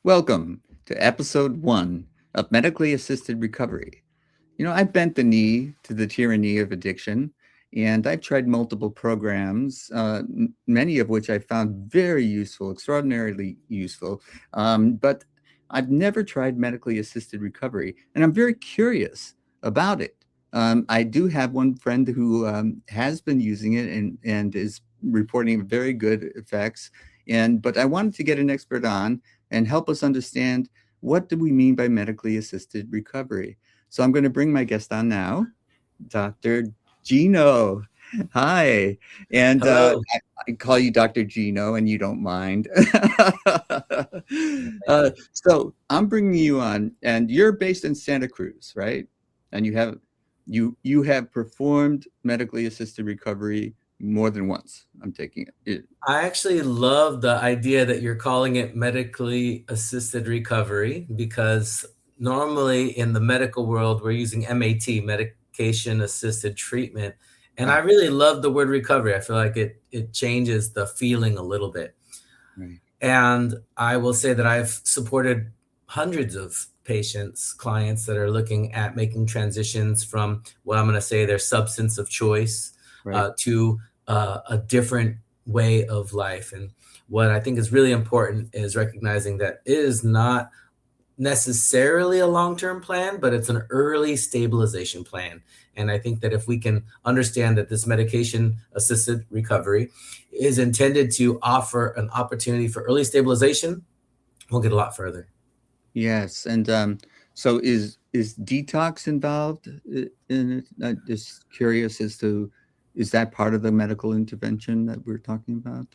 Welcome to episode one of Medically Assisted Recovery. I've bent the knee to the tyranny of addiction, and I've tried multiple programs, many of which I found very useful, extraordinarily useful. But I've never tried medically assisted recovery, and I'm very curious about it. I do have one friend who has been using it and is reporting very good effects. But I wanted to get an expert on and help us understand what do we mean by medically assisted recovery. So I'm going to bring my guest on now, Dr. Gino. Hi. And Hello. I call you Dr. Gino and you don't mind. So I'm bringing you on and you're based in Santa Cruz, right? And you have performed medically assisted recovery more than once. I'm taking it. I actually love the idea that you're calling it medically assisted recovery because normally in the medical world, we're using MAT, medication assisted treatment. And I Right, really love the word recovery. I feel like it changes the feeling a little bit. right. And I will say that I've supported hundreds of patients, clients that are looking at making transitions from what I'm going to say their substance of choice Right. to a different way of life. And what I think is really important is recognizing that it is not necessarily a long-term plan, but it's an early stabilization plan. And I think that if we can understand that this medication assisted recovery is intended to offer an opportunity for early stabilization, we'll get a lot further. Yes, and so is detox involved in it? I'm just curious as to is that part of the medical intervention that we're talking about?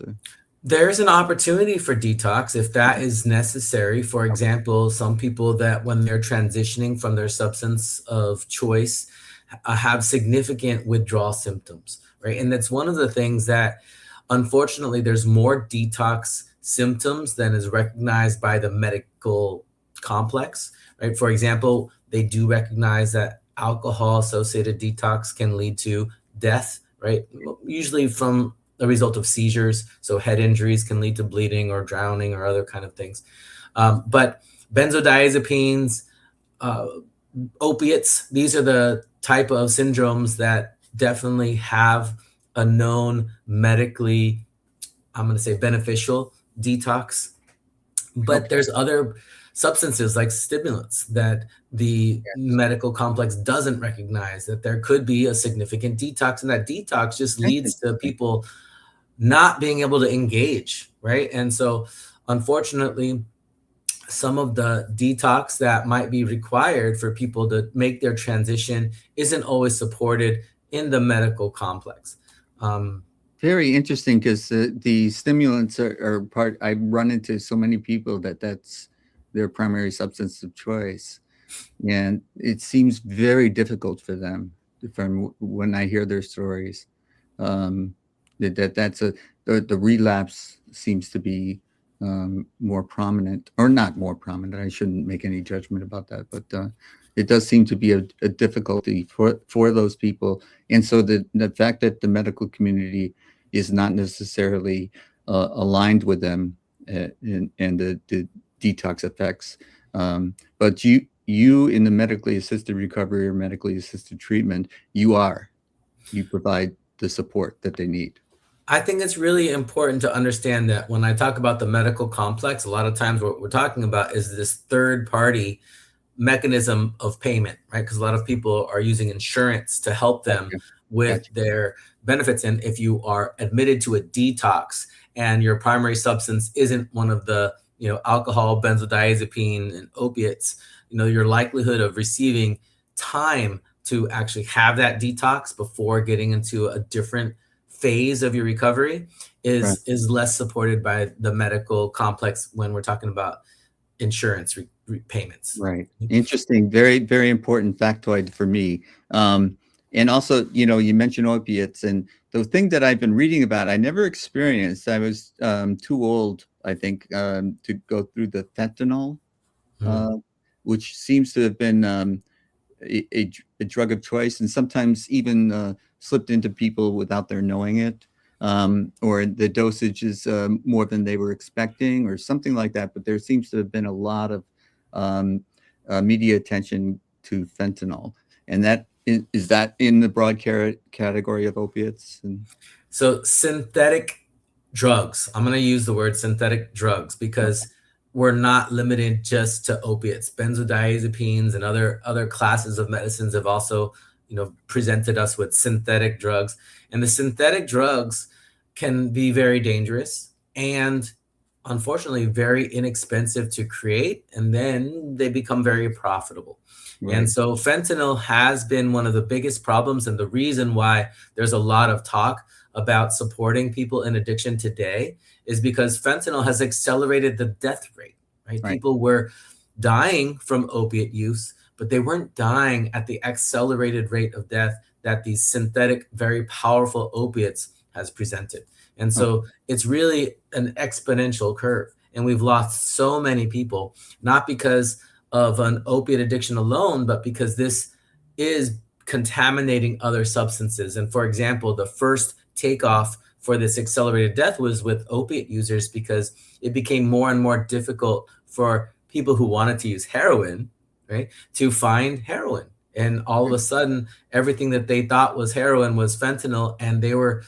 There's an opportunity for detox if that is necessary. For example, some people that when they're transitioning from their substance of choice have significant withdrawal symptoms, right? And that's one of the things that unfortunately there's more detox symptoms than is recognized by the medical complex, right? For example, they do recognize that alcohol associated detox can lead to death, right? Usually from a result of seizures. So head injuries can lead to bleeding or drowning or other kind of things. But benzodiazepines, uh, opiates, these are the type of syndromes that definitely have a known medically, I'm going to say beneficial detox. But Okay. there's other substances like stimulants that the Yes. medical complex doesn't recognize that there could be a significant detox, and that detox just That's leads to interesting. people not being able to engage, right? And so, unfortunately, some of the detox that might be required for people to make their transition isn't always supported in the medical complex. Um, Very interesting because the stimulants are part. I run into so many people that's their primary substance of choice, and it seems very difficult for them from when I hear their stories. Um, that's the relapse seems to be more prominent or not more prominent. I shouldn't make any judgment about that, but it does seem to be a difficulty for those people. And so the fact that the medical community is not necessarily aligned with them and the detox effects, but you in the medically assisted recovery or medically assisted treatment, you provide the support that they need. I think it's really important to understand that when I talk about the medical complex, a lot of times what we're talking about is this third party mechanism of payment, right? Because a lot of people are using insurance to help them Gotcha. with Gotcha. their benefits. And if you are admitted to a detox and your primary substance isn't one of the, alcohol, benzodiazepine, and opiates, your likelihood of receiving time to actually have that detox before getting into a different phase of your recovery Right. is less supported by the medical complex when we're talking about insurance payments. Right. Interesting. Very, very important factoid for me. And also, you mentioned opiates, and the thing that I've been reading about, I never experienced. I was too old, I think, to go through the fentanyl, Mm. uh, which seems to have been a drug of choice, and sometimes even slipped into people without their knowing it. or the dosage is more than they were expecting, or something like that. But there seems to have been a lot of um, media attention to fentanyl, and that is that in the broad category of opiates? And So synthetic drugs, I'm going to use the word synthetic drugs because we're not limited just to opiates. Benzodiazepines and other classes of medicines have also, presented us with synthetic drugs. And the synthetic drugs can be very dangerous and unfortunately very inexpensive to create, and then they become very profitable. right, And so fentanyl has been one of the biggest problems, and the reason why there's a lot of talk about supporting people in addiction today is because fentanyl has accelerated the death rate, right? right, People were dying from opiate use, but they weren't dying at the accelerated rate of death that these synthetic, very powerful opiates has presented. And oh, so it's really an exponential curve. And we've lost so many people, not because of an opiate addiction alone, but because this is contaminating other substances. And for example, the first takeoff for this accelerated death was with opiate users because it became more and more difficult for people who wanted to use heroin, right, to find heroin. And all of a sudden, everything that they thought was heroin was fentanyl, and they were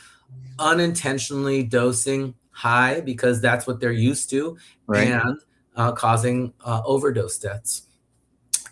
unintentionally dosing high because that's what they're used to, right. and causing overdose deaths.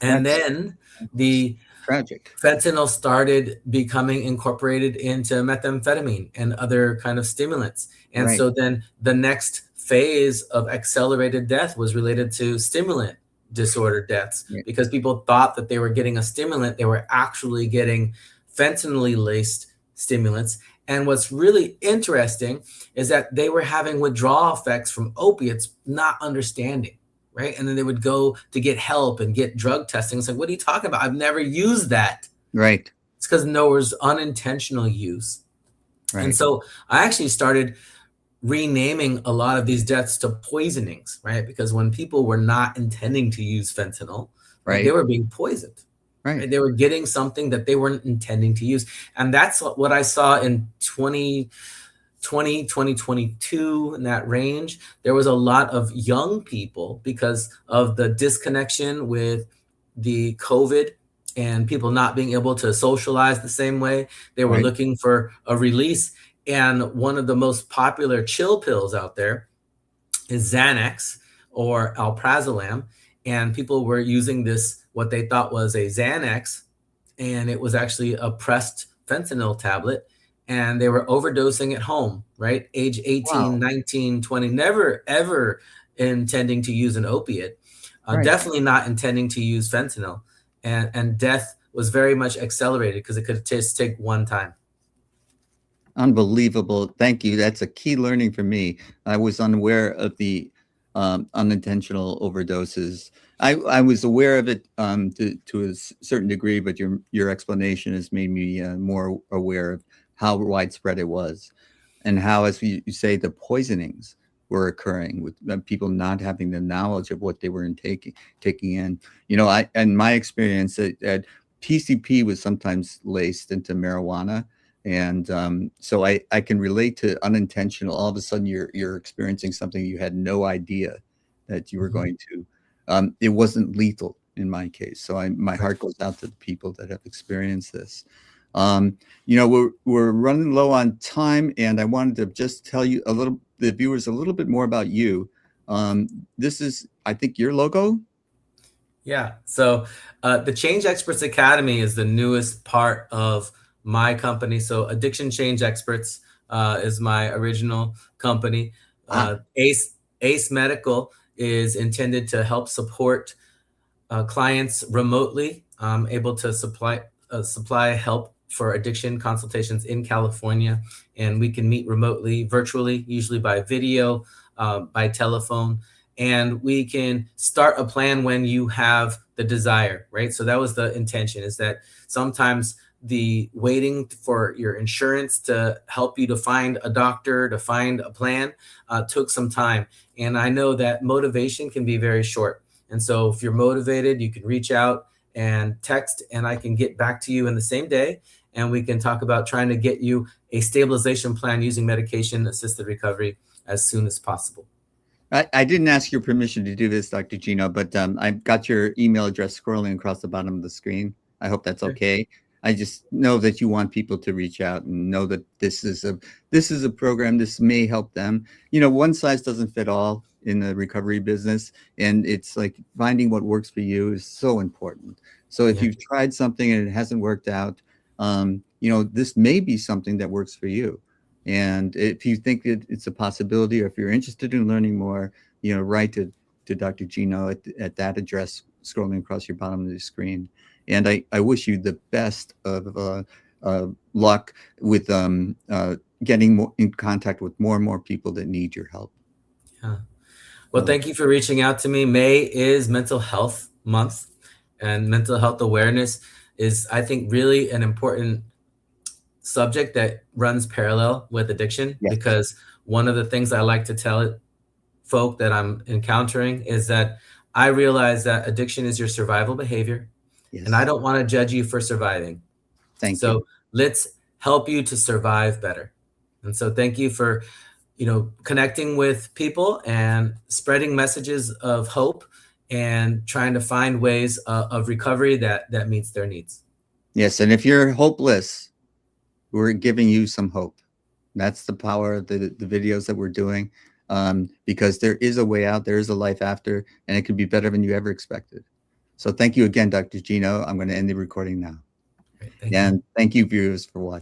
And That's then the tragic. fentanyl started becoming incorporated into methamphetamine and other kind of stimulants. And Right, so then the next phase of accelerated death was related to stimulant disorder deaths right, because people thought that they were getting a stimulant, they were actually getting fentanyl laced stimulants. And what's really interesting is that they were having withdrawal effects from opiates, not understanding, right? And then they would go to get help and get drug testing. It's like, what are you talking about? I've never used that. right, It's because there was unintentional use. And right, so I actually started renaming a lot of these deaths to poisonings, right? Because when people were not intending to use fentanyl, right, they right, were being poisoned. right, Right? They were getting something that they weren't intending to use. And that's what I saw in 2022, in that range. There was a lot of young people because of the disconnection with the COVID and people not being able to socialize the same way. They were right. looking for a release. And one of the most popular chill pills out there is Xanax or alprazolam, and people were using this what they thought was a Xanax, and it was actually a pressed fentanyl tablet, and they were overdosing at home, right? Age 18, Wow. 19, 20, never ever intending to use an opiate, Right. definitely not intending to use fentanyl, and death was very much accelerated because it could just take one time. Unbelievable. Thank you. That's a key learning for me. I was unaware of the unintentional overdoses. I was aware of it to a certain degree, but your explanation has made me more aware of how widespread it was, and how, as you say, the poisonings were occurring with people not having the knowledge of what they were taking in. In my experience, that PCP was sometimes laced into marijuana, and so I can relate to unintentional. All of a sudden, you're experiencing something you had no idea that you were Mhm. going to. It wasn't lethal in my case, so my heart goes out to the people that have experienced this. We're running low on time, and I wanted to just tell the viewers a little bit more about you. This is, I think, your logo. Yeah. So the Change Experts Academy is the newest part of my company. So Addiction Change Experts is my original company. Ah, Ace Medical is intended to help support clients remotely, able to supply help for addiction consultations in California, and we can meet remotely, virtually, usually by video, by telephone, and we can start a plan when you have the desire, right? So that was the intention, is that sometimes the waiting for your insurance to help you to find a doctor, to find a plan, took some time. And I know that motivation can be very short. And so if you're motivated, you can reach out and text, and I can get back to you in the same day. and we can talk about trying to get you a stabilization plan using medication-assisted recovery as soon as possible. I didn't ask your permission to do this, Dr. Gino, but I've got your email address scrolling across the bottom of the screen. I hope that's okay. I just know that you want people to reach out and know that this is a program. This may help them. You know, one size doesn't fit all in the recovery business, and it's like finding what works for you is so important. So if you've tried something and it hasn't worked out, you know, this may be something that works for you. And if you think it's a possibility, or if you're interested in learning more, you know, write to Dr. Gino at that address scrolling across your bottom of the screen. And I wish you the best of luck with getting more in contact with more and more people that need your help. Yeah. Well, thank you for reaching out to me. May is Mental Health Month, and mental health awareness is, I think, really an important subject that runs parallel with addiction. Yes. Because one of the things I like to tell folk that I'm encountering is that I realize that addiction is your survival behavior. Yes. And I don't want to judge you for surviving. Thank you. So let's help you to survive better. And so thank you for, you know, connecting with people and spreading messages of hope and trying to find ways of recovery that meets their needs. Yes. And if you're hopeless, we're giving you some hope. That's the power of the videos that we're doing, because there is a way out, there is a life after, and it could be better than you ever expected. So thank you again, Dr. Gino. I'm going to end the recording now. Great, thank you. Thank you, viewers, for watching.